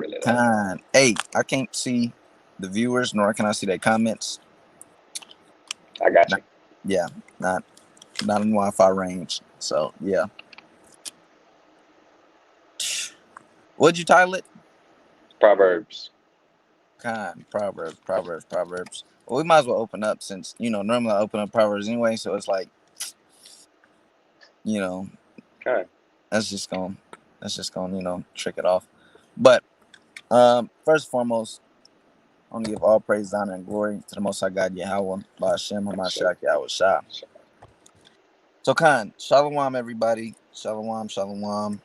really don't. Kind. Hey, I can't see the viewers, nor can I see their comments. I got Not, you. yeah, not not in Wi-Fi range. So yeah. What'd you title it? Proverbs. Kind. Proverbs. Well, we might as well open up since normally I open up Proverbs anyway. So it's like you know Kind. that's just going trick it off. But first and foremost, I want to give all praise, honor, and glory to the Most High God Yahweh, by Hashem Shit. Hamashiach Yahweh Shah. So, Khan, Shalom, everybody. Shalom, Shalom.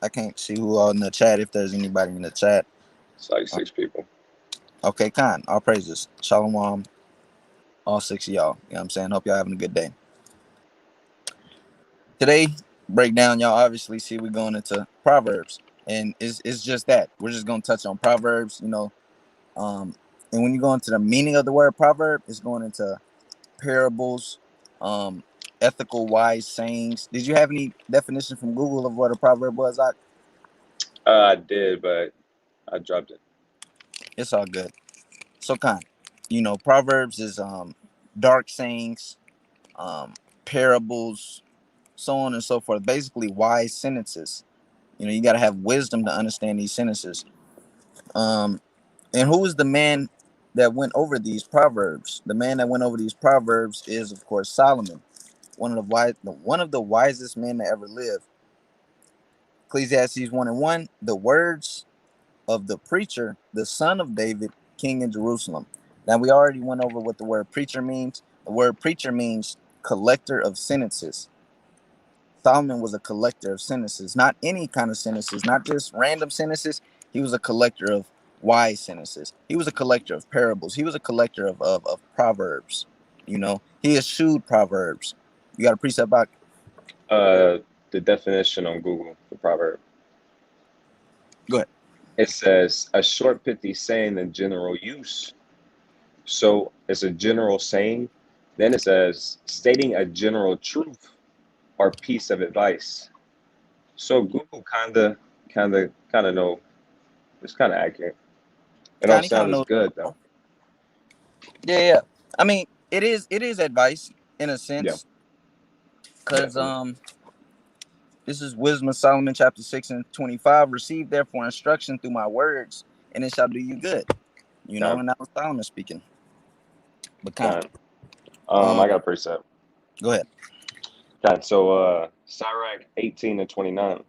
I can't see who all in the chat, if there's anybody in the chat. It's like Uh, 6 people. okay, Khan, all praises. Shalom, all six of y'all. You know what I'm saying? Hope y'all having a good day. Today, breakdown, y'all obviously see we're going into Proverbs. And it's just that. We're just going to touch on Proverbs. Um, and when you go into the meaning of the word proverb, it's going into parables, um, ethical, wise sayings. Did you have any definition from Google of what a proverb was? I did, but I dropped it. It's all good. So kind. Proverbs is dark sayings, um, parables, so on and so forth. Basically, wise sentences. You got to have wisdom to understand these sentences. Um, and who is the man that went over these proverbs? The man that went over these proverbs is, of course, Solomon, one of the wisest men that ever lived. Ecclesiastes 1:1, the words of the preacher, the son of David, king in Jerusalem. Now, we already went over what the word preacher means. The word preacher means collector of sentences. Solomon was a collector of sentences, not any kind of sentences, not just random sentences. He was a collector of wise sentences. He was a collector of parables. He was a collector of proverbs. He eschewed proverbs. You got a precept back? Uh, the definition on Google for proverb. Go ahead. It says a short, pithy saying in general use. So it's a general saying. Then it says stating a general truth or piece of advice. So Google kind of know it's kind of accurate. It don't Kind of sound as knows. good though. Yeah. I mean, it is advice in a Yeah, sense, because definitely. this is Wisdom of Solomon, chapter 6:25. Receive therefore instruction through my words, and it shall do you good. Kind, And that was Solomon speaking. But kind. kind. Um, I got a precept. Go ahead. Kind. So Sirach 18 and 29.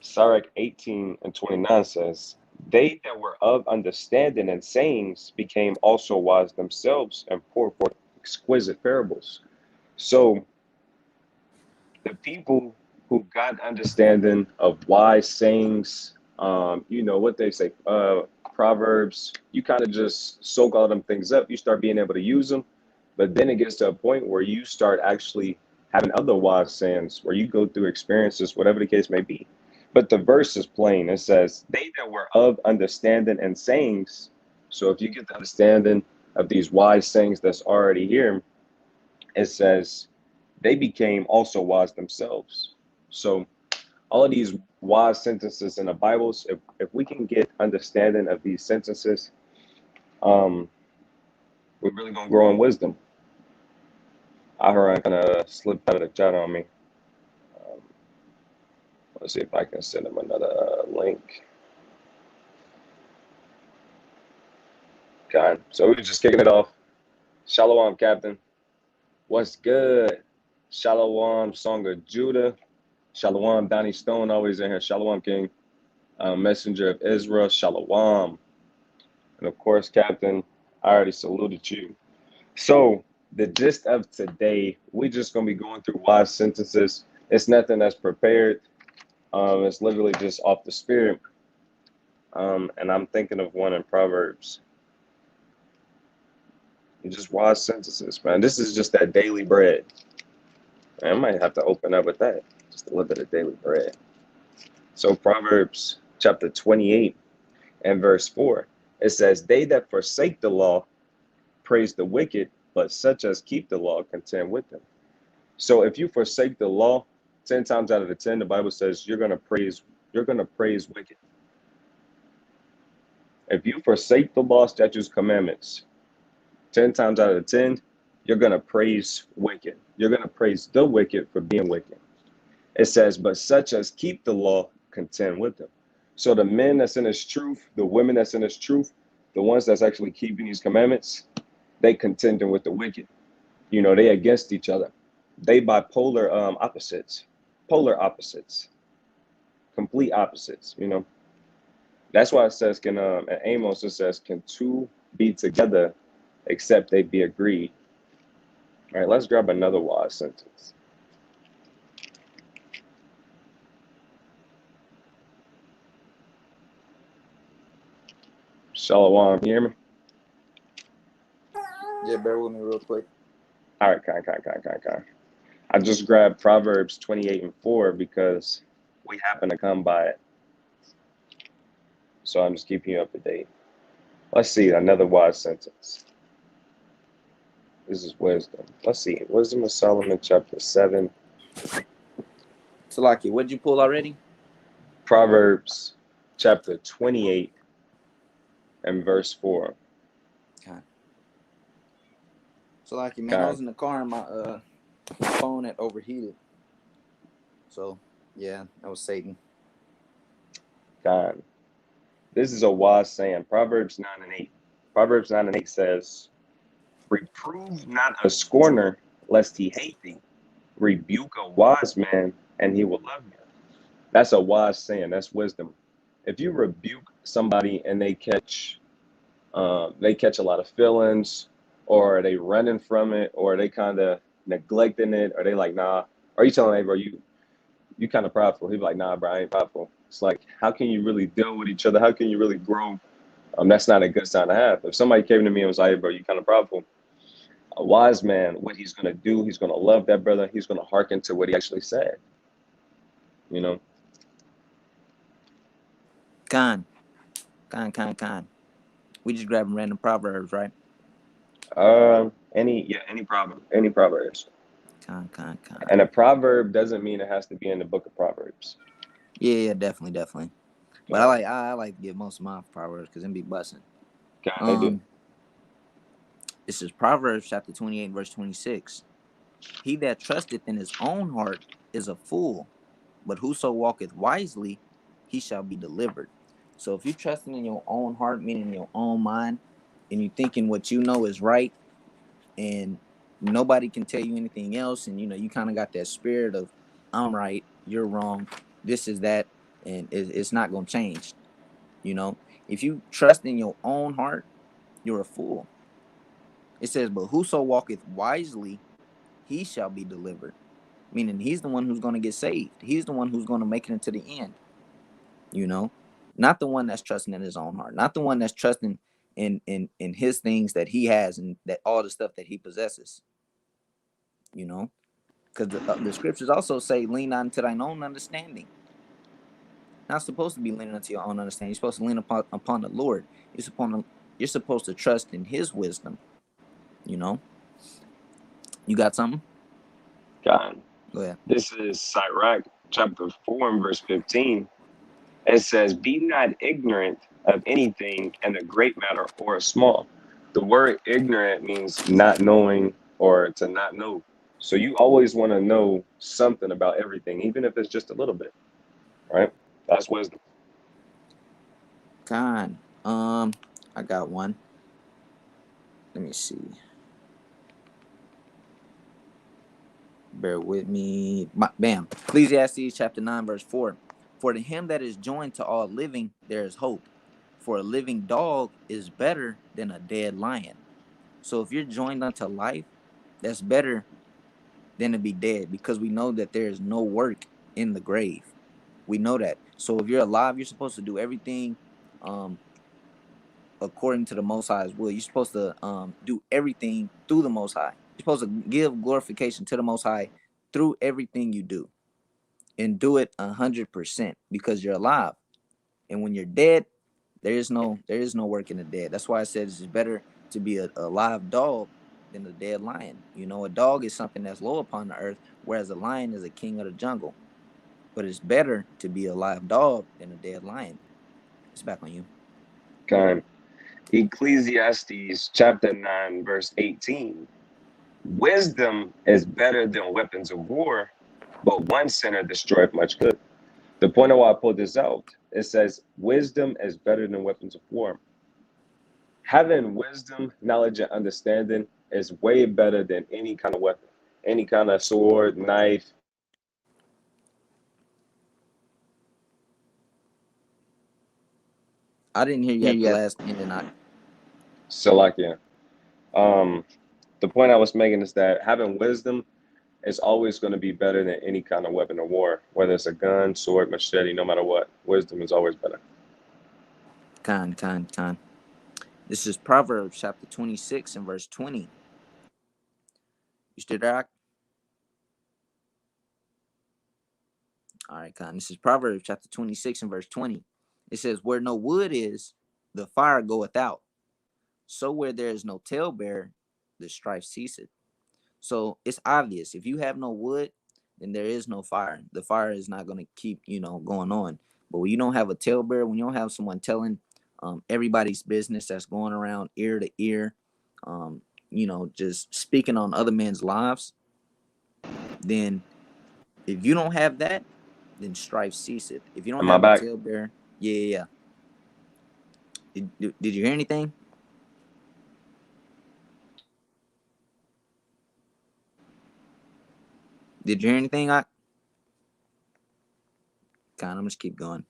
Sirach 18 and 29 says, they that were of understanding and sayings became also wise themselves and poured forth exquisite parables. So the people who got understanding of wise sayings, what they say, proverbs, you kind of just soak all them things up. You start being able to use them, but then it gets to a point where you start actually having other wise sayings where you go through experiences, whatever the case may be. But the verse is plain. It says, they that were of understanding and sayings. So if you get the understanding of these wise sayings that's already here, it says, they became also wise themselves. So all of these wise sentences in the Bibles, if we can get understanding of these sentences, um, we're really gonna grow in wisdom. I heard I kind of slipped out of the chat on me. Um, let's see if I can send him another link. Okay, so we're just kicking it off. Shalom, Captain. What's good? Shalom, Song of Judah. Shalom, Donnie Stone, always in here. Shalom, King. Messenger of Israel. Shalom. And of course, Captain, I already saluted you. So the gist of today, we're just gonna be going through wise sentences. It's nothing that's prepared. It's literally just off the spirit. And I'm thinking of one in Proverbs. Just wise sentences, man. This is just that daily bread. I might have to open up with that. Just a little bit of daily bread. So Proverbs chapter 28 and verse 4. It says, they that forsake the law praise the wicked, but such as keep the law contend with them. So if you forsake the law, 10 times out of the 10, the Bible says you're gonna praise wicked. If you forsake the law, statutes, commandments, 10 times out of 10, you're going to praise wicked. You're going to praise the wicked for being wicked. It says, but such as keep the law contend with them. So the men that's in this truth, the women that's in this truth, the ones that's actually keeping these commandments, they contending with the wicked. They against each other. They bipolar opposites, polar opposites, complete opposites. That's why it says, in Amos, it says, can two be together except they be agreed? All right, let's grab another wise sentence. Shalom, you hear me? Yeah, bear with me real quick. All right, kind. I just grabbed Proverbs 28:4 because we happen to come by it. So I'm just keeping you up to date. Let's see, another wise sentence. This is wisdom. Let's see, Wisdom of Solomon, chapter 7. Salaki, what'd you pull already? Proverbs, chapter 28 and verse 4. Okay. Salaki, man, I was in the car and my phone had overheated. So, yeah, that was Satan. God. This is a wise saying. Proverbs 9:8. Proverbs 9:8 says, reprove not a scorner, lest he hate thee. Rebuke a wise man, and he will love you. That's a wise saying. That's wisdom. If you rebuke somebody and they catch a lot of feelings, or they running from it, or they kind of neglecting it, or they like, nah, or you telling, hey, bro, you kind of prideful. He'd be like, nah, bro, I ain't prideful. It's like, how can you really deal with each other? How can you really grow? That's not a good sign to have. If somebody came to me and was like, hey, bro, you kind of prideful, a wise man, what he's going to do, he's going to love that brother. He's going to hearken to what he actually said. Khan. We just grabbing random proverbs, right? Any proverbs. Khan. And a proverb doesn't mean it has to be in the book of Proverbs. Yeah, definitely. But I like to get most of my proverbs because them be busting. They do. This is Proverbs chapter 28, verse 26. He that trusteth in his own heart is a fool, but whoso walketh wisely, he shall be delivered. So if you're trusting in your own heart, meaning in your own mind, and you thinking what you know is right, and nobody can tell you anything else, and you kind of got that spirit of I'm right, you're wrong, this is that, and it's not going to change. If you trust in your own heart, you're a fool. It says, but whoso walketh wisely, he shall be delivered. Meaning he's the one who's going to get saved. He's the one who's going to make it into the end. Not the one that's trusting in his own heart, not the one that's trusting in his things that he has and that all the stuff that he possesses. Because the scriptures also say, lean not into thine own understanding. Not supposed to be leaning into your own understanding. You're supposed to lean upon the Lord. You're supposed to trust in his wisdom. You got something? God. Go ahead. This is Sirach chapter 4 and verse 15. It says, be not ignorant of anything in a great matter or a small. The word ignorant means not knowing or to not know. So you always want to know something about everything, even if it's just a little bit, right? That's wisdom. Con. I got one. Let me see. Bear with me. Bam. Ecclesiastes chapter 9, verse 4. For to him that is joined to all living, there is hope. For a living dog is better than a dead lion. So if you're joined unto life, that's better than to be dead, because we know that there is no work in the grave. We know that. So if you're alive, you're supposed to do everything according to the Most High's will. You're supposed to do everything through the Most High. You're supposed to give glorification to the Most High through everything you do, and do it 100% because you're alive. And when you're dead, there is no work in the dead. That's why I said it's better to be a live dog than a dead lion. A dog is something that's low upon the earth, whereas a lion is a king of the jungle. But it's better to be a live dog than a dead lion. It's back on you. Kind. Ecclesiastes chapter 9, verse 18. Wisdom is better than weapons of war, but one sinner destroyeth much good. The point of why I pulled this out, it says wisdom is better than weapons of war. Having wisdom, knowledge, and understanding is way better than any kind of weapon, any kind of sword, knife. I didn't hear you at the last ending. Salakia. Um, the point I was making is that having wisdom is always going to be better than any kind of weapon of war, whether it's a gun, sword, machete, no matter what. Wisdom is always better. Con. This is Proverbs chapter 26 and verse 20. You still there? All right, con. This is Proverbs chapter 26 and verse 20. It says, where no wood is, the fire goeth out. So where there is no talebearer, the strife ceaseth. So it's obvious. If you have no wood, then there is no fire. The fire is not going to keep, going on. But when you don't have a talebearer, when you don't have someone telling everybody's business that's going around ear to ear, just speaking on other men's lives, then if you don't have that, then strife ceaseth. If you don't Am I have a back? talebearer, yeah. Did you hear anything? Did you hear anything? I'm gonna just keep going.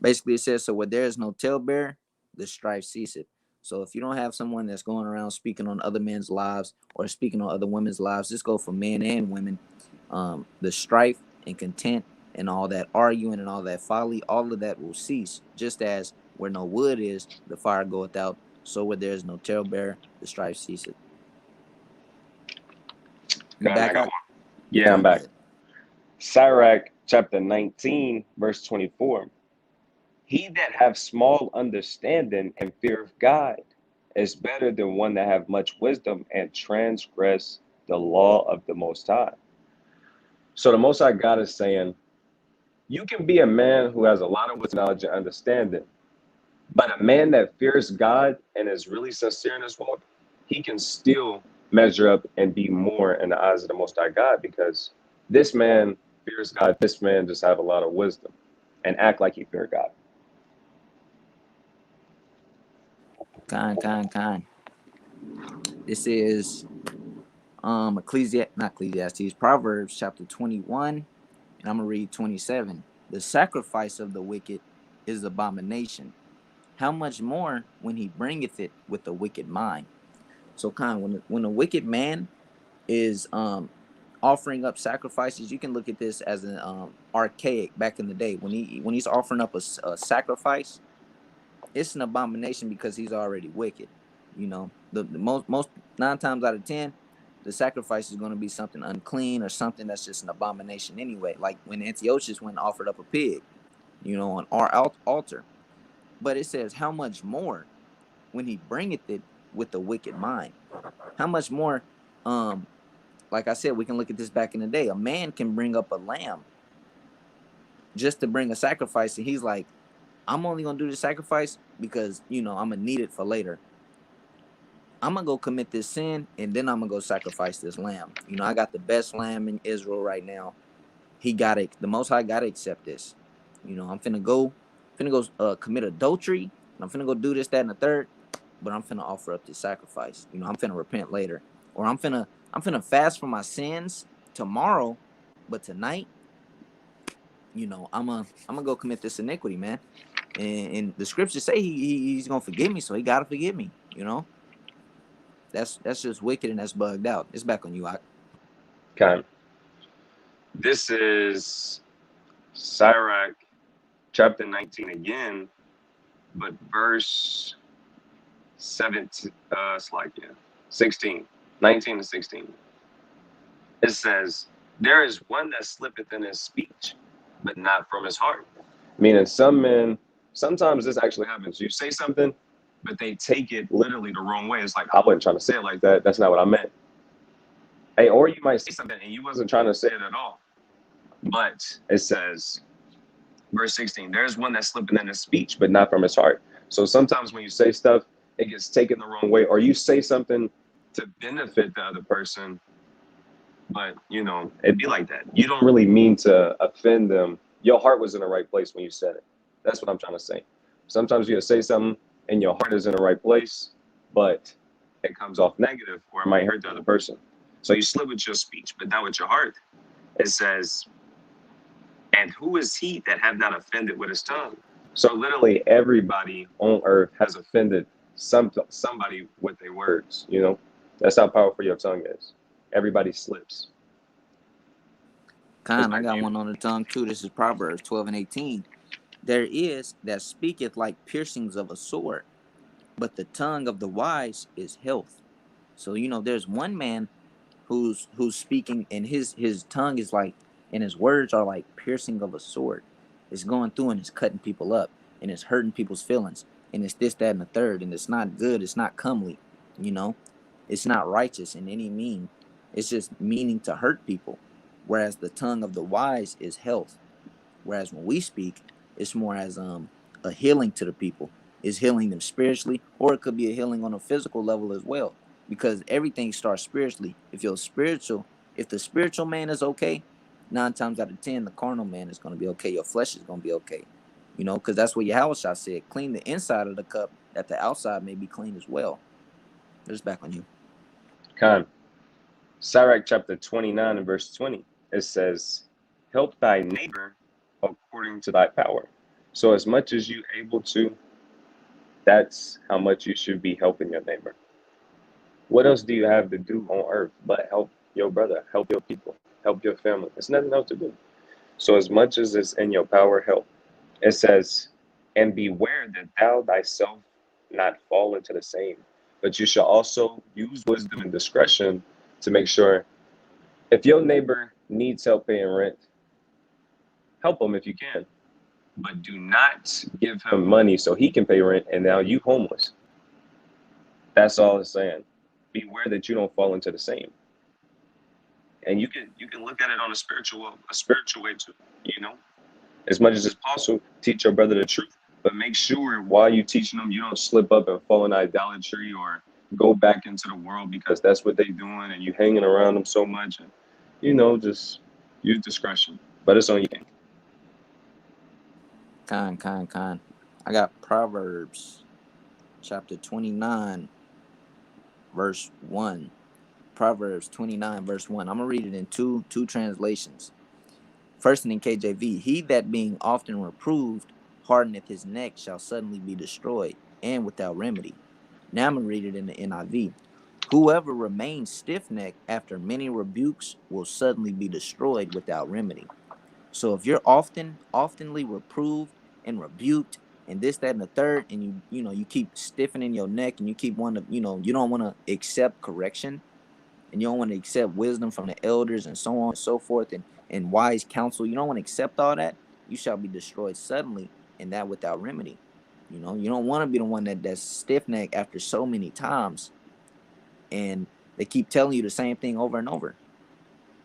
Basically, it says, so where there is no talebearer, the strife ceaseth. So if you don't have someone that's going around speaking on other men's lives or speaking on other women's lives, just go for men and women. The strife and content and all that arguing and all that folly, all of that will cease. Just as where no wood is, the fire goeth out. So where there is no talebearer, the strife ceaseth. You Kind, I back got up? one. Yeah, I'm Con, go back. ahead. Sirach chapter 19, verse 24. He that have small understanding and fear of God is better than one that have much wisdom and transgress the law of the Most High. So the Most High God is saying, you can be a man who has a lot of wisdom, knowledge, and understanding, but a man that fears God and is really sincere in his walk, he can still measure up and be more in the eyes of the Most High God because this man fears God. This man just have a lot of wisdom and act like he fear God. Con. This is not Ecclesiastes, Proverbs chapter 21, and I'm gonna read 27. The sacrifice of the wicked is abomination. How much more when he bringeth it with a wicked mind? So when a wicked man is offering up sacrifices, you can look at this as an archaic back in the day. When he's offering up a sacrifice, it's an abomination because he's already wicked. The most 9 times out of 10, the sacrifice is going to be something unclean or something that's just an abomination anyway. Like when Antiochus went and offered up a pig, on our altar. But it says, how much more when he bringeth it with a wicked mind? How much more? Like I said, we can look at this back in the day. A man can bring up a lamb just to bring a sacrifice, and he's like, I'm only gonna do the sacrifice because I'm gonna need it for later. I'm gonna go commit this sin and then I'm gonna go sacrifice this lamb. I got the best lamb in Israel right now. He got it. The Most High gotta accept this. I'm finna go commit adultery. And I'm finna go do this, that, and the third. But I'm finna offer up this sacrifice. I'm finna repent later, or I'm finna fast for my sins tomorrow. But tonight, I'm gonna go commit this iniquity, man. And the scriptures say he's gonna forgive me, so he gotta forgive me. That's just wicked and that's bugged out. It's back on you, Ak. Okay. This is Sirach chapter 19 again, but verse 17, it's like, yeah, 16, 19 to 16. It says, there is one that slippeth in his speech, but not from his heart. Meaning some men, sometimes this actually happens. You say something, but they take it literally the wrong way. It's like, I wasn't trying to say it like that. That's not what I meant. Hey, or you might say something and you wasn't trying to say it at all. But it says, verse 16, there's one that slipping in his speech, but not from his heart. So sometimes when you say stuff, it gets taken the wrong way, or you say something to benefit the other person, but it'd be like that. You don't really mean to offend them. Your heart was in the right place when you said it. That's what I'm trying to say. Sometimes you say something and your heart is in the right place, but it comes off negative or it might hurt the other person. So you slip with your speech, but not with your heart. It says, and who is he that have not offended with his tongue? So literally everybody on earth has offended somebody with their words. That's how powerful your tongue is. Everybody slips. It's Kind, I back to got you. one on the tongue too. This is Proverbs 12 and 18. There is that speaketh like piercings of a sword, but the tongue of the wise is health. So there's one man who's speaking, and his tongue is like, and his words are like piercing of a sword. It's going through and it's cutting people up, and it's hurting people's feelings, and it's this, that, and the third, and it's not good. It's not comely. You know, it's not righteous in any mean. It's just meaning to hurt people. Whereas the tongue of the wise is health. Whereas when we speak, it's more as a healing to the people. It's healing them spiritually, or it could be a healing on a physical level as well. Because everything starts spiritually. If the spiritual man is okay, 9 times out of 10, the carnal man is going to be okay. Your flesh is going to be okay. Because that's what Yahweh said. Clean the inside of the cup, that the outside may be clean as well. Just back on you. Khan. Sirach chapter 29 and verse 20. It says, help thy neighbor according to thy power. So as much as you able to, that's how much you should be helping your neighbor. What else do you have to do on earth but help your brother, help your people, help your family? There's nothing else to do. So as much as it's in your power, help. It says, and beware that thou thyself not fall into the same. But you shall also use wisdom and discretion to make sure if your neighbor needs help paying rent, help him if you can. But do not give him money so he can pay rent and now you homeless. That's all it's saying. Beware that you don't fall into the same. And you can look at it on a spiritual way too, you know? As much as it's possible, teach your brother the truth. But make sure while you're teaching them, you don't slip up and fall in idolatry or go back into the world because that's what they're doing and you hanging around them so much. And, just use discretion. But it's on you. Kind. I got Proverbs chapter 29, verse 1. Proverbs 29, verse 1. I'm going to read it in two translations. First in KJV, he that being often reproved hardeneth his neck shall suddenly be destroyed, and without remedy. Now I'm going to read it in the NIV. Whoever remains stiff-necked after many rebukes will suddenly be destroyed without remedy. So if you're oftenly reproved and rebuked and this, that, and the third, and you keep stiffening your neck and you keep wanting to, you don't want to accept correction, and you don't want to accept wisdom from the elders and so on and so forth, and wise counsel, you don't want to accept all that, you shall be destroyed suddenly, and that without remedy. You don't want to be the one that's stiff necked after so many times, and they keep telling you the same thing over and over.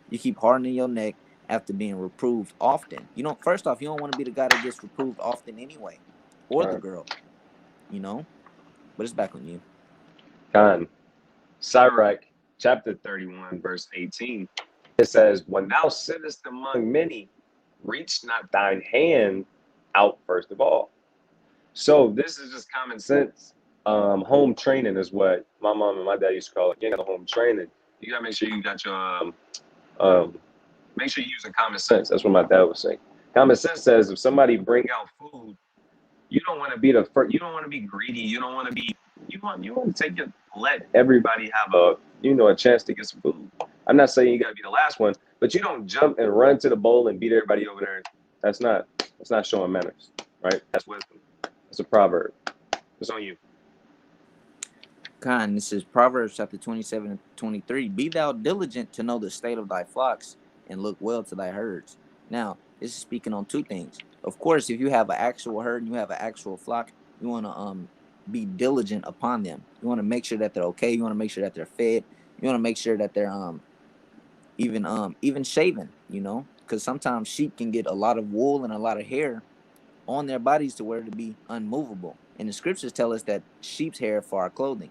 You keep hardening your neck after being reproved often. First off, you don't want to be the guy that gets reproved often anyway, or the Khan. girl, you know. But it's back on you. Khan. Sirach chapter 31, verse 18. It says, when thou sittest among many, reach not thine hand out first of all. So this is just common sense. Home training is what my mom and my dad used to call it. You got home training. You gotta make sure you got your um, make sure you use a common sense. That's what my dad was saying. Common sense says if somebody bring out food, you don't want to be the first. You don't want to be greedy. You don't want to be. You want to let everybody have a chance to get some food. I'm not saying you got to be the last one, but you don't jump and run to the bowl and beat everybody over there. That's not showing manners, right? That's wisdom. It's a proverb. It's on you. Khan, this is Proverbs chapter 27 and 23. Be thou diligent to know the state of thy flocks and look well to thy herds. Now, this is speaking on two things. Of course, if you have an actual herd and you have an actual flock, you want to be diligent upon them. You want to make sure that they're okay. You want to make sure that they're fed. You want to make sure that they're even shaven, because sometimes sheep can get a lot of wool and a lot of hair on their bodies to where to be unmovable. And the scriptures tell us that sheep's hair for our clothing.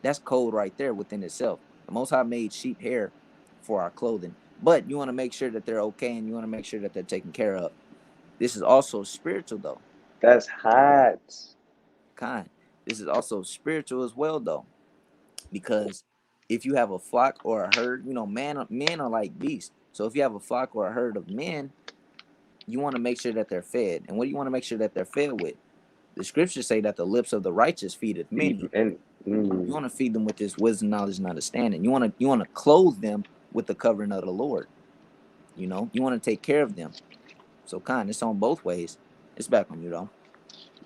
That's code right there within itself. The Most High made sheep hair for our clothing. But you want to make sure that they're okay, and you want to make sure that they're taken care of. This is also spiritual, though. That's hot. Kind. This is also spiritual as well, though, because if you have a flock or a herd, men are like beasts. So if you have a flock or a herd of men, you want to make sure that they're fed. And what do you want to make sure that they're fed with? The scriptures say that the lips of the righteous feedeth many. And You want to feed them with this wisdom, knowledge, and understanding. You want to clothe them with the covering of the Lord. You want to take care of them. So it's on both ways. It's back on you though.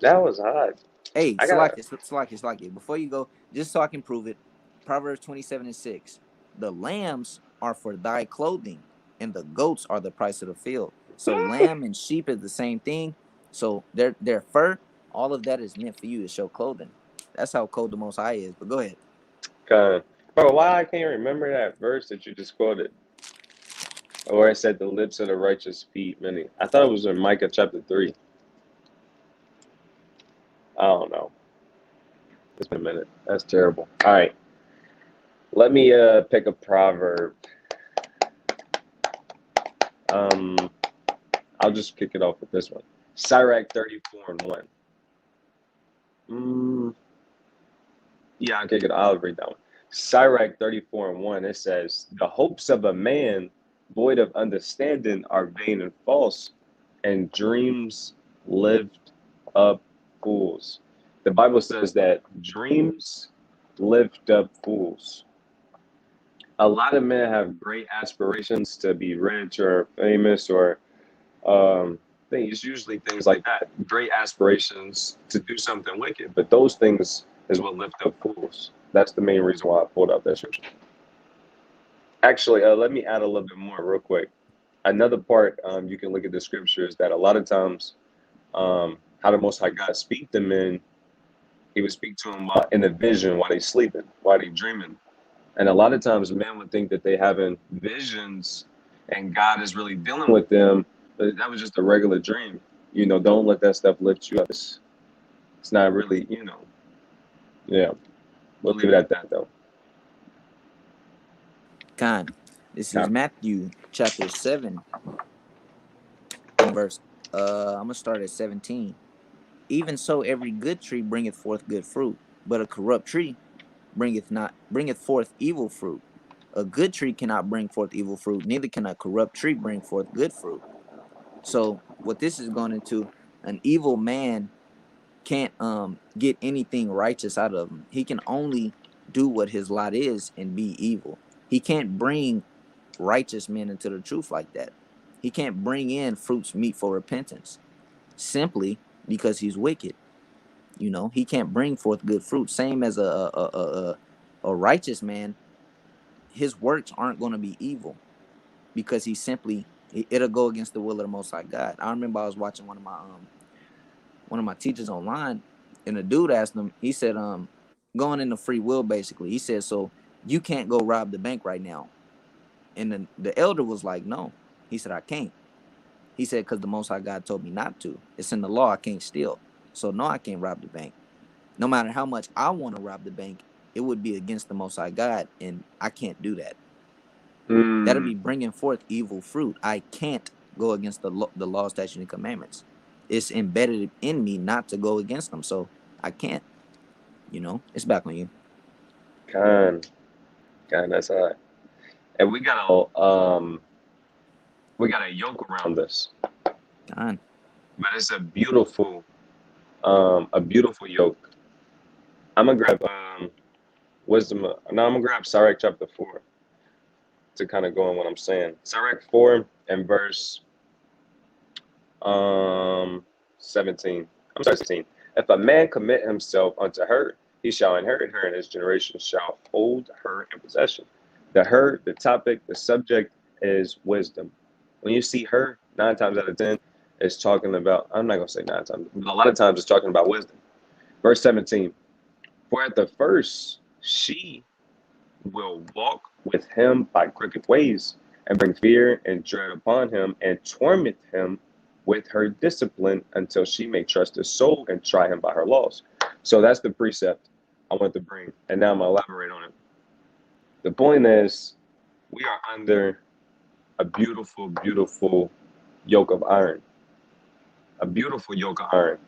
that was hot. Hey, I got Salaki. Before you go, just so I can prove it, Proverbs 27:6. The lambs are for thy clothing, and the goats are the price of the field. So lamb and sheep is the same thing. So their fur, all of that is meant for you to show clothing. That's how cold the Most High is. But go ahead. bro. Why I can't remember that verse that you just quoted, or it said the lips of the righteous feed many. I thought it was in Micah chapter 3. I don't know. It's been a minute. That's terrible. All right, let me pick a proverb. I'll just kick it off with this one. Sirach 34:1. Yeah, I'll kick it. I'll read that one. Sirach 34:1. It says, "The hopes of a man void of understanding are vain and false, and dreams lift up fools." The Bible says that dreams lift up fools. A lot of men have great aspirations to be rich or famous or things, usually things like that. Great aspirations to do something wicked, but those things is what lift up fools. That's the main reason why I pulled out that scripture. Actually, let me add a little bit more real quick. Another part you can look at the scripture is that a lot of times how the Most High God speak to men, he would speak to them in a vision while they sleeping, while they dreaming. And a lot of times men would think that they having visions and God is really dealing with them, but that was just a regular dream. Don't let that stuff lift you up. It's not really, yeah. We'll leave it at that though. This is Okay. Matthew chapter 7 and verse. I'm gonna start at 17. Even so, every good tree bringeth forth good fruit, but a corrupt tree bringeth forth evil fruit. A good tree cannot bring forth evil fruit, neither can a corrupt tree bring forth good fruit. So what this is going into, an evil man can't get anything righteous out of him. He can only do what his lot is and be evil. He can't bring righteous men into the truth like that. He can't bring in fruits meet for repentance simply because he's wicked. He can't bring forth good fruit. Same as a righteous man, his works aren't going to be evil because it'll go against the will of the Most High God. I remember I was watching one of my teachers online, and a dude asked him. He said, going into free will basically. He said, so you can't go rob the bank right now, and then the elder was like, no. He said, I can't. He said, because the Most High God told me not to. It's in the law. I can't steal. So no, I can't rob the bank. No matter how much I want to rob the bank, it would be against the Most High God, and I can't do that. That'll be bringing forth evil fruit. I can't go against the law, statutes, and commandments. It's embedded in me not to go against them, so I can't. It's back on you. Con, that's hot. And we got a yoke around us, Con. but it's a beautiful yoke. I'm gonna grab wisdom. No, I'm gonna grab Sirach chapter 4 to kind of go on what I'm saying. Sirach 4 and verse 17. I'm sorry, 16. If a man commit himself unto her, he shall inherit her, and his generation shall hold her in possession. The topic, the subject is wisdom. When you see her, 9 times out of 10, it's talking about, I'm not going to say 9 times, but a lot of times it's talking about wisdom. Verse 17, for at the first she will walk with him by crooked ways, and bring fear and dread upon him, and torment him with her discipline until she may trust his soul and try him by her laws. So that's the precept I want to bring. And now I'm going to elaborate on it. The point is, we are under a beautiful, beautiful yoke of iron. A beautiful yoke of iron.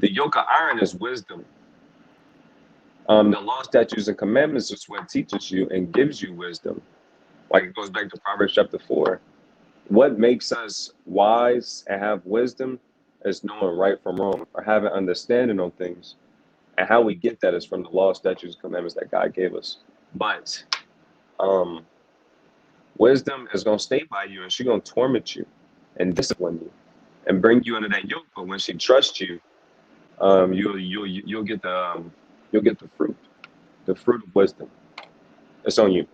The yoke of iron is wisdom. The law, statutes, and commandments is what teaches you and gives you wisdom. Like it goes back to Proverbs chapter 4. What makes us wise and have wisdom is knowing right from wrong or having understanding on things. And how we get that is from the law, statutes, and commandments that God gave us. But um, wisdom is going to stay by you and she's going to torment you and discipline you and bring you into that yoke. But when she trusts you, you'll get the fruit of wisdom. It's on you.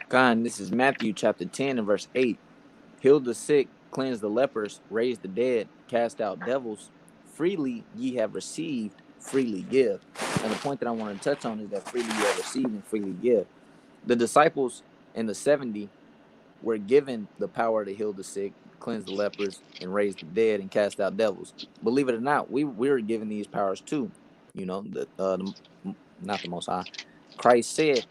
God, this is Matthew chapter 10 and verse 8. Heal the sick, cleanse the lepers, raise the dead, cast out devils. Freely ye have received, freely give. And the point that I want to touch on is that freely you have received and freely give. The disciples and the 70 were given the power to heal the sick, cleanse the lepers, and raise the dead and cast out devils. Believe it or not, we were given these powers too. You know, not the Most High. Christ said,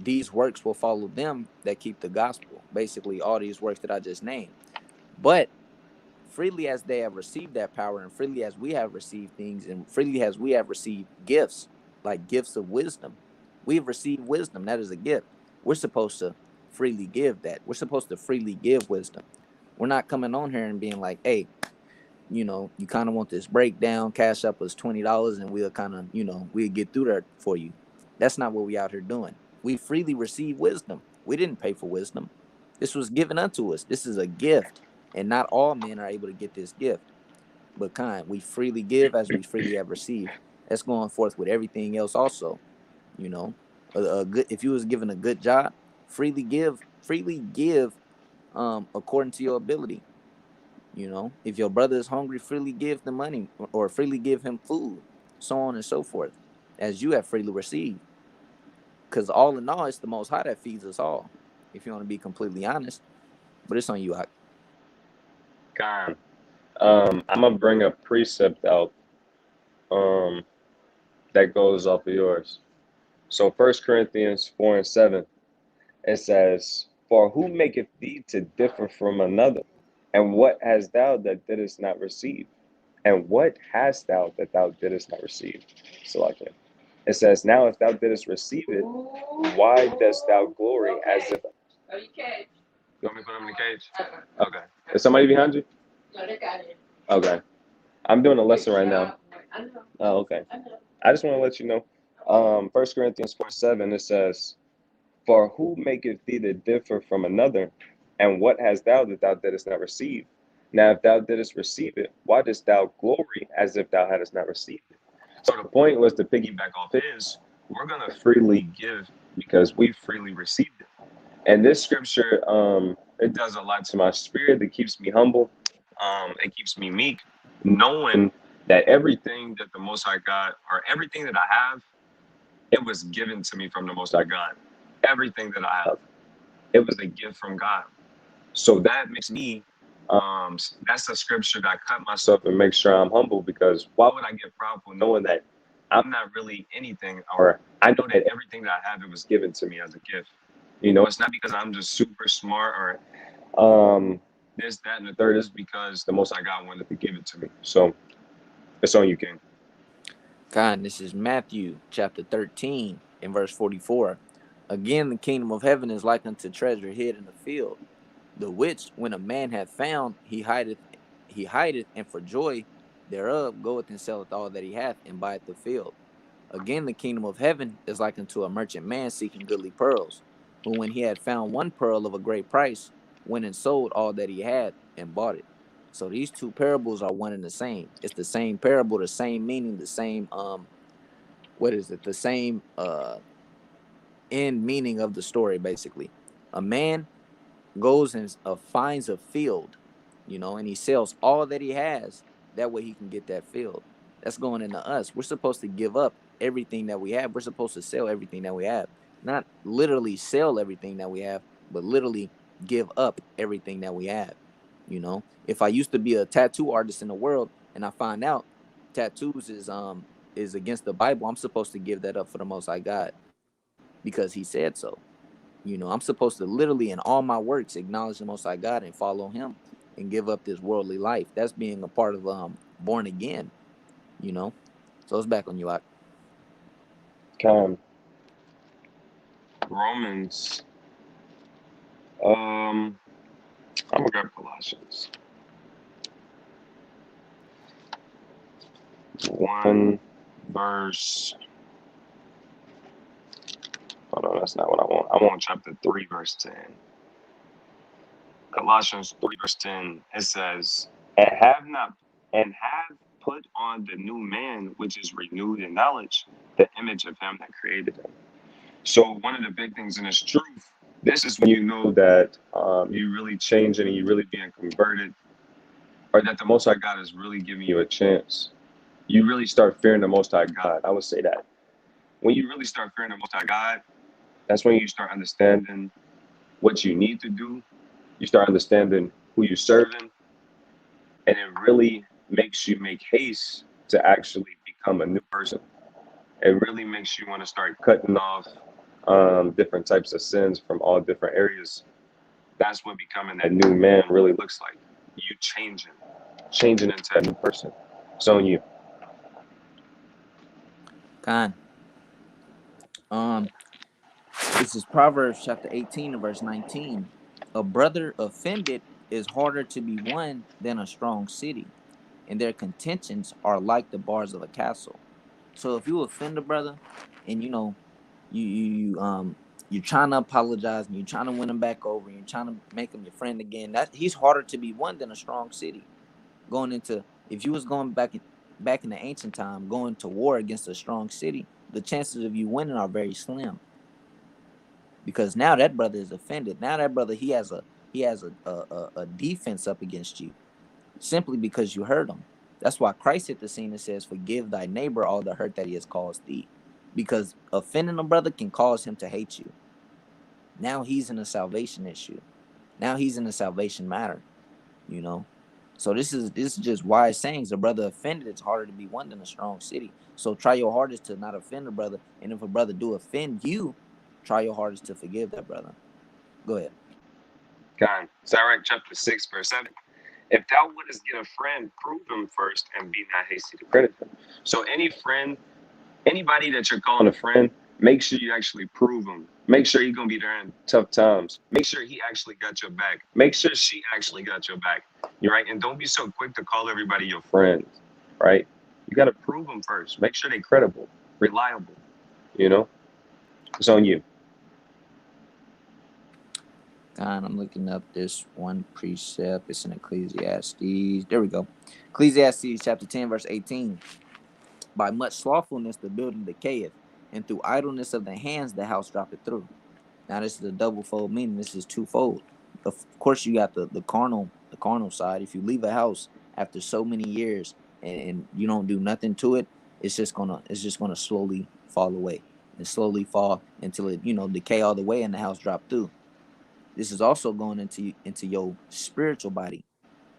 these works will follow them that keep the gospel. Basically, all these works that I just named. But freely as they have received that power, and freely as we have received things, and freely as we have received gifts, like gifts of wisdom, we've received wisdom. That is a gift. We're supposed to freely give that. We're supposed to freely give wisdom. We're not coming on here and being like, hey, you kind of want this breakdown, cash up us $20 and we'll kind of, we'll get through that for you. That's not what we out here doing. We freely receive wisdom. We didn't pay for wisdom. This was given unto us. This is a gift. And not all men are able to get this gift. But we freely give as we freely have received. That's going forth with everything else also. You know, a good, if you was given a good job, freely give according to your ability. If your brother is hungry, freely give the money or freely give him food, so on and so forth, as you have freely received. Because all in all, it's the Most High that feeds us all, if you want to be completely honest. But it's on you, Hawk. God, I'm gonna bring a precept out um, that goes off of yours. So 1 Corinthians 4 and 7, it says, "For who maketh thee to differ from another? And what hast thou that didst not receive? And what hast thou that thou didst not receive?" So like it says, "Now if thou didst receive it, why dost thou glory as if..." Oh, you cage. You want me to put him in the cage? Okay. Is somebody behind you? No, they got it. Okay. I'm doing a lesson right now. I know. Oh, okay. I just want to let you know. 1 Corinthians 4:7, it says, "For who maketh thee to differ from another? And what hast thou that thou didst not receive? Now if thou didst receive it, why dost thou glory as if thou hadst not received it?" So the point was to piggyback off his, we're gonna freely give because we freely received it. And this scripture, it does a lot to my spirit. It keeps me humble. It keeps me meek, knowing that everything that the Most High God, or everything that I have, it was given to me from the Most High God. Everything that I have, it was a gift from God. So that makes me, that's a scripture that I cut myself and make sure I'm humble, because why would I get prideful knowing that I'm not really anything, or I know that everything that I have, it was given to me as a gift. It's not because I'm just super smart or this, that, and the third. Is because the Most High God wanted to give it to me. So it's on you, King. God, this is Matthew chapter 13 and verse 44. Again, the kingdom of heaven is like unto treasure hid in the field, the which when a man hath found, he hideth, and for joy thereof goeth and selleth all that he hath, and buyeth the field. Again, the kingdom of heaven is like unto a merchant man seeking goodly pearls, who when he had found one pearl of a great price, went and sold all that he had and bought it. So these two parables are one and the same. It's the same parable, the same meaning, the same what is it? The same end meaning of the story, basically. A man goes and finds a field, and he sells all that he has. That way he can get that field. That's going into us. We're supposed to give up everything that we have. We're supposed to sell everything that we have. Not literally sell everything that we have, but literally give up everything that we have. You know, if I used to be a tattoo artist in the world and I find out tattoos is against the Bible, I'm supposed to give that up for the Most High God because He said so. You know, I'm supposed to literally in all my works acknowledge the Most High God and follow Him and give up this worldly life. That's being a part of born again. You know, so it's back on you, Ak. Romans. I'm gonna grab Colossians 1 verse. Hold on, that's not what I want. I want chapter 3, verse 10. Colossians 3, verse 10. It says, and have put on the new man, which is renewed in knowledge, the image of him that created him. So one of the big things in this truth, this is when you know that you really changing and you really being converted, or that the Most High God is really giving you a chance. You really start fearing the Most High God. I would say that when you really start fearing the Most High God, that's when you start understanding what you need to do. You start understanding who you're serving, and it really makes you make haste to actually become a new person. It really makes you want to start cutting off different types of sins from all different areas. That's what becoming that new man really looks like. You changing into a new person. So you. Khan. Um, this is Proverbs chapter 18 and verse 19. A brother offended is harder to be won than a strong city, and their contentions are like the bars of a castle. So if you offend a brother, and you know you're trying to apologize and you're trying to win him back over, and you're trying to make him your friend again, that he's harder to be won than a strong city. Going into if you was going back in the ancient time, going to war against a strong city, the chances of you winning are very slim because now that brother is offended. Now that brother he has a defense up against you simply because you hurt him. That's why Christ hit the scene and says, "Forgive thy neighbor all the hurt that he has caused thee," because offending a brother can cause him to hate you. Now he's in a salvation issue. Now he's in a salvation matter. You know, so this is just wise sayings. A brother offended, it's harder to be won than a strong city. So try your hardest to not offend a brother, and if a brother do offend you, try your hardest to forgive that brother. Go ahead. God. Sirach chapter 6, verse 7. If thou wouldest get a friend, prove him first and be not hasty to credit him. So any friend, anybody that you're calling a friend, make sure you actually prove him. Make sure he's gonna be there in tough times. Make sure he actually got your back. Make sure she actually got your back. You're right. And don't be so quick to call everybody your friend. Right? You gotta prove them first. Make sure they're credible, reliable. You know? It's on you. God, I'm looking up this one precept. It's in Ecclesiastes. There we go. Ecclesiastes chapter 10, verse 18. By much slothfulness the building decayeth, and through idleness of the hands the house droppeth through. Now this is a double fold meaning. This is twofold. Of course, you got the carnal side. If you leave a house after so many years and you don't do nothing to it, it's just gonna slowly fall away and slowly fall until it decay all the way and the house drop through. This is also going into your spiritual body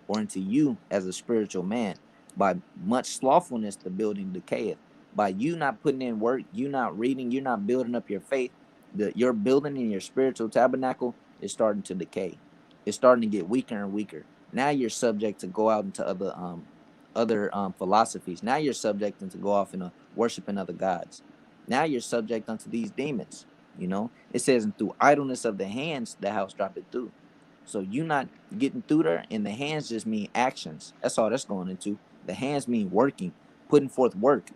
or into you as a spiritual man. By much slothfulness, the building decayeth. By you not putting in work, you not reading, you're not building up your faith, your building in your spiritual tabernacle is starting to decay. It's starting to get weaker and weaker. Now you're subject to go out into other philosophies. Now you're subject to go off into worshiping other gods. Now you're subject unto these demons. It says, and through idleness of the hands, the house droppeth through. So you not getting through there, and the hands just mean actions. That's all that's going into. The hands mean working, putting forth work.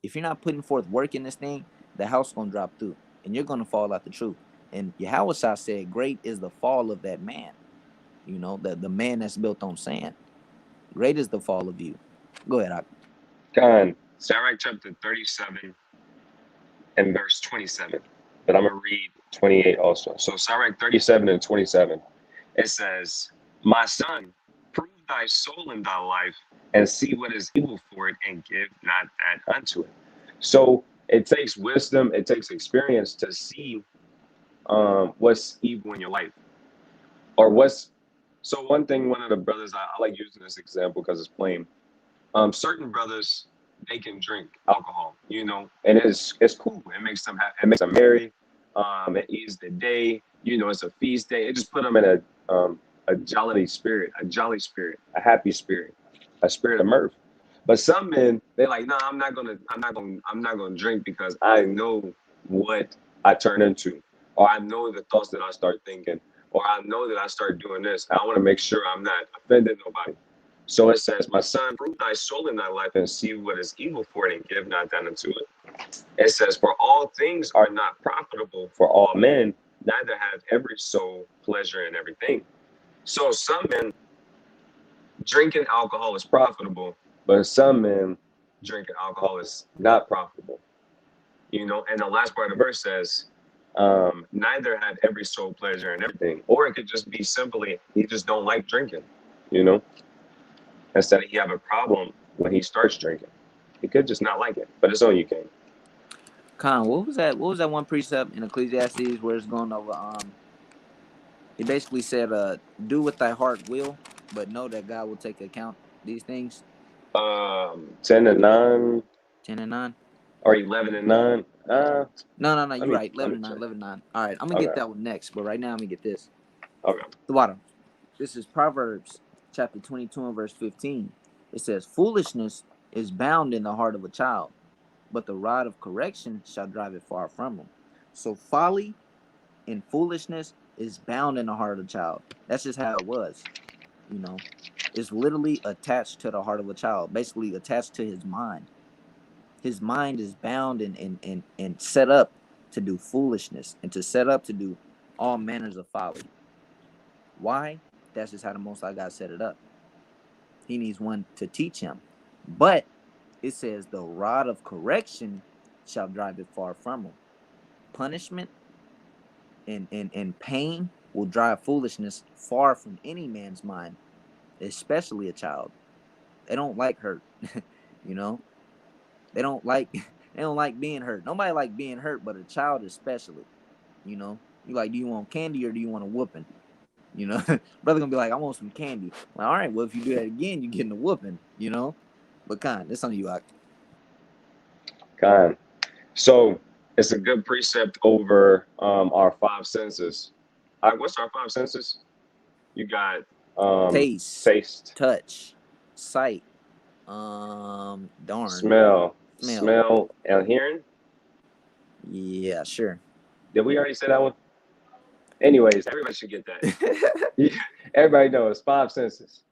If you're not putting forth work in this thing, the house gonna drop through, and you're gonna fall out the truth. And Yahweh said, "Great is the fall of that man." The man that's built on sand. Great is the fall of you. Go ahead, Ak. God. Sirach chapter 37 and verse 27. But I'm gonna read 28 also. So Sirach 37 and 27. It says, "My son, prove thy soul in thy life, and see what is evil for it, and give not that unto it." So it takes wisdom, it takes experience to see what's evil in your life, or what's So one thing, one of the brothers, I like using this example because it's plain. Certain brothers, they can drink alcohol, and it's cool. It makes them merry. It eases the day. It's a feast day. It just put them in a jolly spirit, a happy spirit, a spirit of mirth. But some men, they're like, no, I'm not gonna drink because I know what I turn into, or I know the thoughts that I start thinking, or I know that I start doing this. I want to make sure I'm not offending nobody. So it says, my son, prove thy soul in thy life and see what is evil for it and give not thine unto it. It says, for all things are not profitable for all men, neither hath every soul pleasure in everything. So some men drinking alcohol is profitable, but some men drinking alcohol is not profitable. And the last part of the verse says, neither had every soul pleasure in everything. Or it could just be simply he just don't like drinking, you know, instead of he have a problem when he starts drinking. He could just not like it, but it's on you, King. Con, what was that? What was that one precept in Ecclesiastes where it's going over? It basically said, "Do what thy heart will, but know that God will take account these things." 10 and 9 10 and 9. or 11 and 9. No. Let You're me right. let 11 me and 9. check. 11 and 9. All right, I'm gonna get Okay, that one next, but right now I'm gonna get this. okay. The bottom. This is Proverbs chapter 22 and verse 15. It says, "Foolishness is bound in the heart of a child, but the rod of correction shall drive it far from him." So folly and foolishness is bound in the heart of a child. That's just how it was. You know, it's literally attached to the heart of a child, basically attached to his mind. His mind is bound and set up to do foolishness and to set up to do all manners of folly. Why? That's just how the Most High God set it up. He needs one to teach him. But it says the rod of correction shall drive it far from him. Punishment and pain will drive foolishness far from any man's mind, especially a child. They don't like hurt. you know, they don't like they don't like being hurt. Nobody like being hurt, but a child especially. You like, do you want candy or do you want a whooping? Brother gonna be like, I want some candy. Like, all right, well, if you do that again, you're getting a whooping. But it's on you, Ak. Kind. So it's a good precept over our five senses. All right, what's our five senses? You got Taste, taste, touch, sight, darn, smell, smell. and hearing. Yeah, sure. Did we already say that one? Anyways, everybody should get that. Yeah, everybody knows five senses.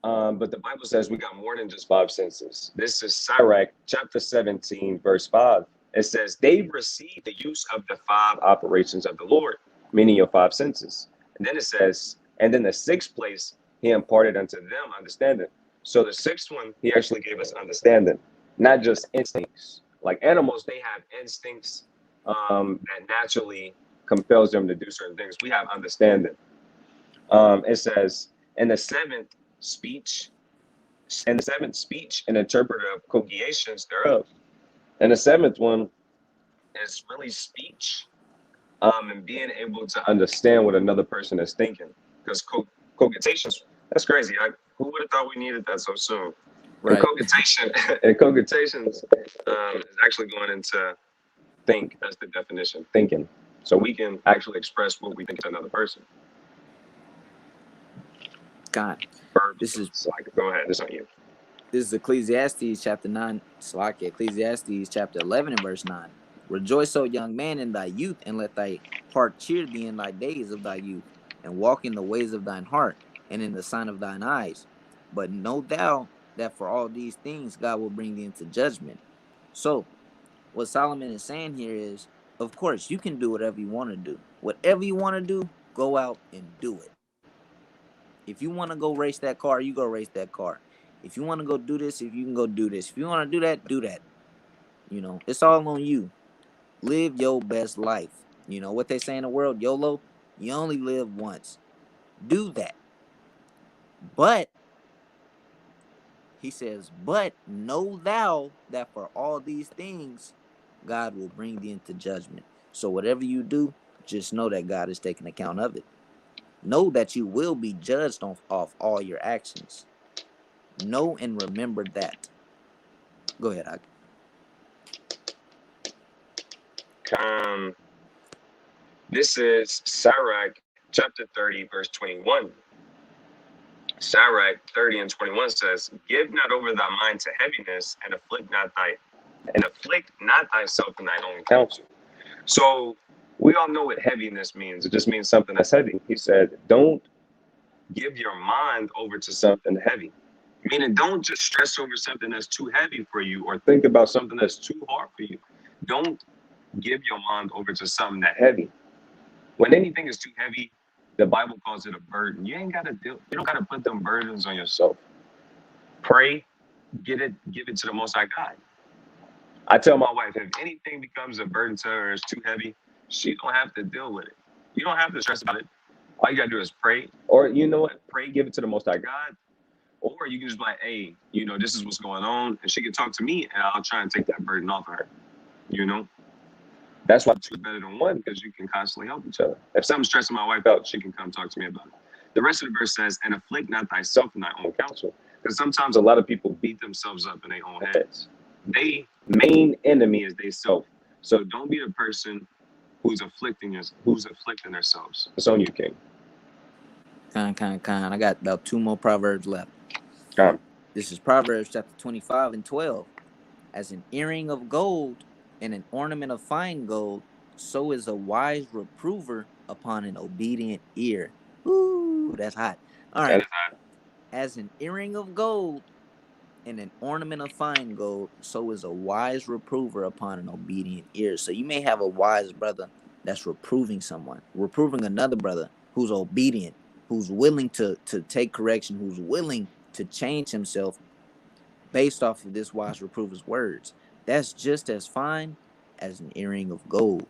But the Bible says we got more than just five senses. This is Sirach chapter 17, verse 5. It says, they receive the use of the five operations of the Lord, meaning your five senses. And then it says, and then the sixth place, he imparted unto them understanding. So the sixth one, he actually gave us understanding, not just instincts. Like animals, they have instincts that naturally compels them to do certain things. We have understanding. It says, in the seventh speech, speech and interpretive cogitations thereof. And the seventh one is really speech, and being able to understand what another person is thinking. Because cogitations, that's crazy. Who would have thought we needed that so soon? And Right. cogitations is actually going into think. That's the definition, thinking. So we can actually express what we think to another person. God. Verbs. This is So I could go ahead. It's on you. this is Ecclesiastes chapter 9. Slakia, Ecclesiastes chapter 11 and verse 9. Rejoice, O young man, in thy youth, and let thy heart cheer thee in thy days of thy youth, and walk in the ways of thine heart, and in the sign of thine eyes. But know thou that for all these things God will bring thee into judgment. So, what Solomon is saying here is, of course, you can do whatever you want to do. Whatever you want to do, go out and do it. If you want to go race that car, you go race that car. If you want to go do this, if you can go do this. If you want to do that, do that. It's all on you. Live your best life. You know what they say in the world, YOLO, you only live once. Do that. But he says, but know thou that for all these things, God will bring thee into judgment. So whatever you do, just know that God is taking account of it. Know that you will be judged off all your actions. Know and remember that. Go ahead, Ak. Um, this is Sirach chapter 30, verse 21. Sirach 30 and 21 says, "Give not over thy mind to heaviness, and afflict not thyself in thine own counsel." So we all know what heaviness means. It just means something that's heavy. He said, don't give your mind over to something heavy. Meaning, don't just stress over something that's too heavy for you or think about something that's too hard for you. Don't give your mind over to something that heavy. When anything is too heavy, the Bible calls it a burden. You ain't gotta do. You don't gotta put them burdens on yourself. Pray, give it to the Most High God. I tell my wife, if anything becomes a burden to her, it's too heavy, she don't have to deal with it. You don't have to stress about it. All you gotta do is pray, or you know what? Pray, give it to the Most High God, or you can just be like, hey, this is what's going on, and she can talk to me, and I'll try and take that burden off of her. That's why two is better than one, because you can constantly help each other. If something's stressing my wife out, she can come talk to me about it. The rest of the verse says, "And afflict not thyself in thy own counsel," because sometimes a lot of people beat themselves up in their own heads. They main enemy is they self. So don't be the person who's afflicting themselves. It's on you, King. Con. I got about 2 more Proverbs left. Come. This is Proverbs chapter 25 and 12. As an earring of gold and an ornament of fine gold, so is a wise reprover upon an obedient ear. Ooh, that's hot. All right. As an earring of gold and an ornament of fine gold, so is a wise reprover upon an obedient ear. So you may have a wise brother that's reproving another brother who's obedient, who's willing to take correction, who's willing to change himself based off of this wise reprover's words. That's just as fine as an earring of gold.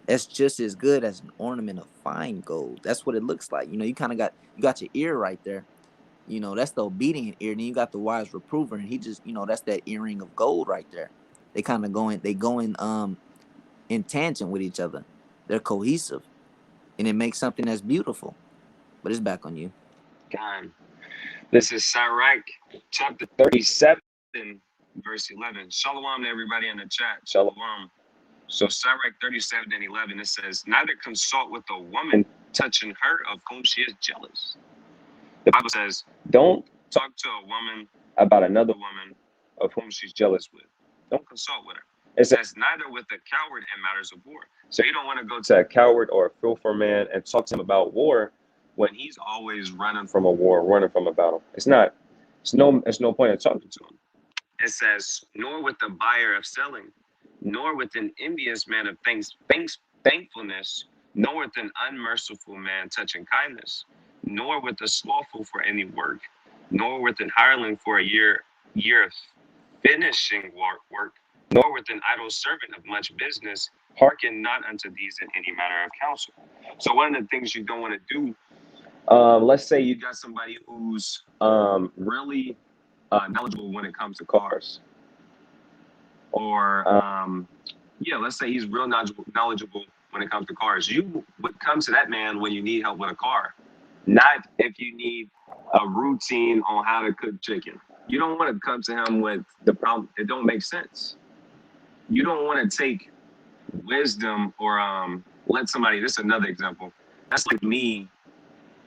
That's just as good as an ornament of fine gold. That's what it looks like. You kind of got your ear right there. That's the obedient ear. Then you got the wise reprover, and he just, that's that earring of gold right there. They kind of going in tangent with each other. They're cohesive, and it makes something that's beautiful. But it's back on you. God. This is Sirach chapter 37, verse 11. Shalom to everybody in the chat. Shalom. So Sirach 37 and 11, it says, "Neither consult with a woman touching her of whom she is jealous." The Bible says, don't talk to a woman about another woman of whom she's jealous with. Don't consult with her. It says, neither with a coward in matters of war. So you don't want to go to a coward or a fearful man and talk to him about war when he's always running from a war, running from a battle. It's no point in talking to him. It says, nor with the buyer of selling, nor with an envious man of thankfulness, nor with an unmerciful man touching kindness, nor with the slothful for any work, nor with an hireling for a year of finishing work, nor with an idle servant of much business. Hearken not unto these in any matter of counsel. So one of the things you don't want to do, let's say you got somebody who's really knowledgeable when it comes to cars, or let's say he's real knowledgeable when it comes to cars. You would come to that man when you need help with a car, not if you need a routine on how to cook chicken. You don't want to come to him with the problem. It don't make sense. You don't want to take wisdom or let somebody. This is another example. That's like me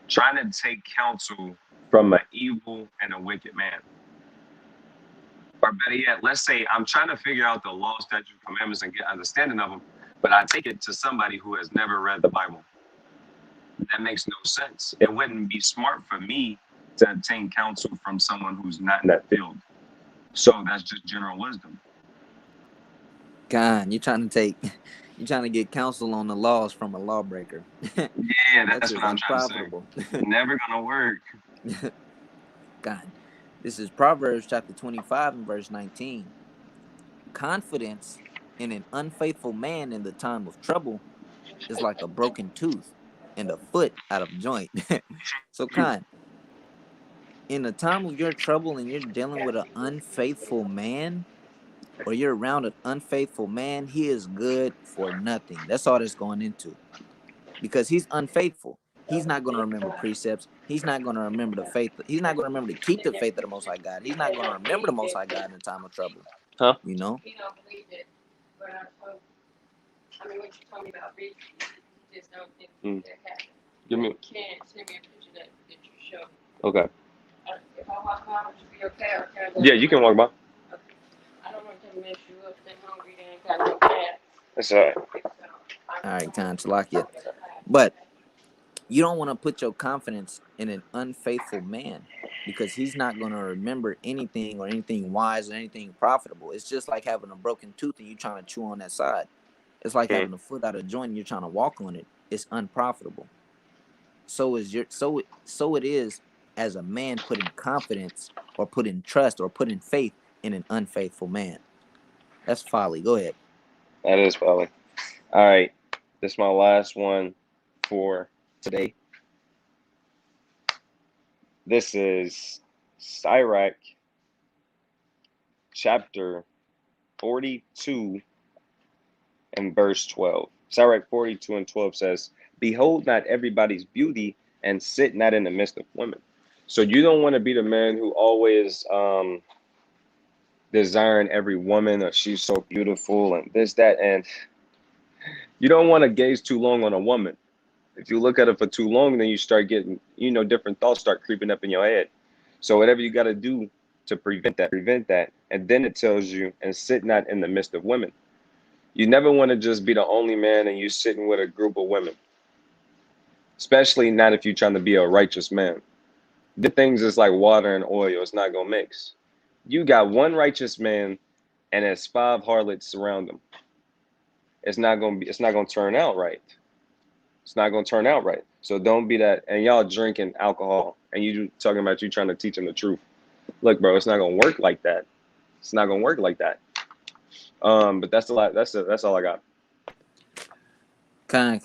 trying to take counsel from an evil and a wicked man. Or better yet, let's say I'm trying to figure out the law, statutes, commandments, and get understanding of them, but I take it to somebody who has never read the Bible. That makes no sense. It wouldn't be smart for me to obtain counsel from someone who's not in that field. So that's just general wisdom. God, you're trying to get counsel on the laws from a lawbreaker. Yeah, that's what I'm trying to say. Never gonna work. God. This is Proverbs chapter 25 and verse 19. Confidence in an unfaithful man in the time of trouble is like a broken tooth and a foot out of joint. So, in the time of your trouble and you're dealing with an unfaithful man, or you're around an unfaithful man, he is good for nothing. That's all that's going into, because he's unfaithful. He's not going to remember precepts. He's not going to remember the faith. He's not going to remember to keep the faith of the Most High God. He's not going to remember the Most High God in the time of trouble. Huh? You know? He don't believe it. But I mean, what you told me about Ricky, you just don't think that happened. Give me. You can't send me a picture that you showed. Okay. If I walk by, would you be okay? Or can I go? Yeah, you can walk by. Okay. I don't want to mess you up. Stay hungry, then got no gas. That's all right. All right, kind to lock you. But you don't want to put your confidence in an unfaithful man, because he's not going to remember anything or anything wise or anything profitable. It's just like having a broken tooth and you trying to chew on that side. It's like having a foot out of joint and you're trying to walk on it. It's unprofitable. So it is as a man putting confidence or putting trust or putting faith in an unfaithful man. That's folly. Go ahead. That is folly. All right. This is my last one for today. This is Sirach chapter 42 and verse 12. Sirach 42 and 12 says, "Behold not everybody's beauty, and sit not in the midst of women." So you don't want to be the man who always desiring every woman, or she's so beautiful and this, that, and you don't want to gaze too long on a woman. If you look at it for too long, then you start getting, different thoughts start creeping up in your head. So whatever you got to do to prevent that. And then it tells you, and sit not in the midst of women. You never want to just be the only man and you sitting with a group of women, especially not if you're trying to be a righteous man. The things is like water and oil. It's not going to mix. You got one righteous man and there's 5 harlots around him. It's not going to turn out right. It's not going to turn out right. So don't be that. And y'all drinking alcohol and you talking about you trying to teach them the truth. Look, bro, it's not going to work like that. It's not going to work like that. But that's a lot. That's all I got. Kind.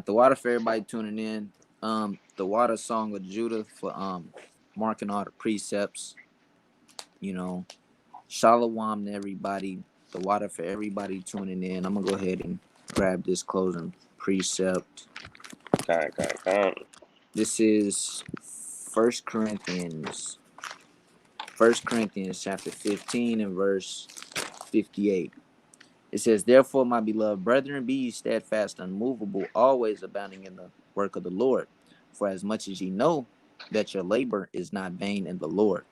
The water for everybody tuning in. The water song of Judah for marking all the precepts. Shalom to everybody. The water for everybody tuning in. I'm gonna go ahead and grab this closing precept. Kind. This is 1 Corinthians chapter 15 and verse 58. It says, "Therefore, my beloved brethren, be ye steadfast, unmovable, always abounding in the work of the Lord. For as much as ye know that your labor is not vain in the Lord."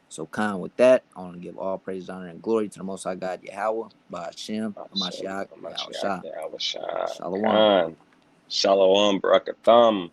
So, with that, I want to give all praise, honor, and glory to the Most High God, Yahweh, Ba'ashem, Hamashiach, Yahushua. Shalom. Shalom, Barakatham.